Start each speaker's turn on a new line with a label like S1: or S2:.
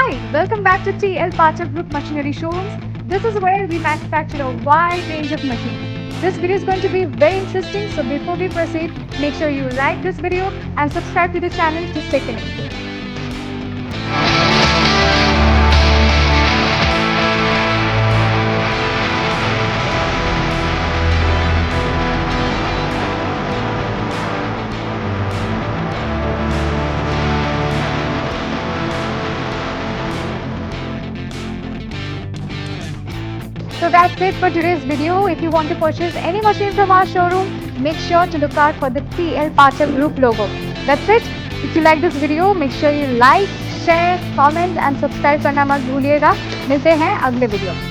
S1: Hi, welcome back to TL Pathak Group Machinery Showrooms. This is where we manufacture a wide range of machines. This video is going to be very interesting, so before we proceed, make sure you like this video and subscribe to the channel to stay connected. So that's it for today's video. If you want to purchase any machine from our showroom, make sure to look out for the TL Pathak Group logo. That's it. If you like this video, make sure you like, share, comment and subscribe करना मत भूलिएगा. मिलते हैं अगले video.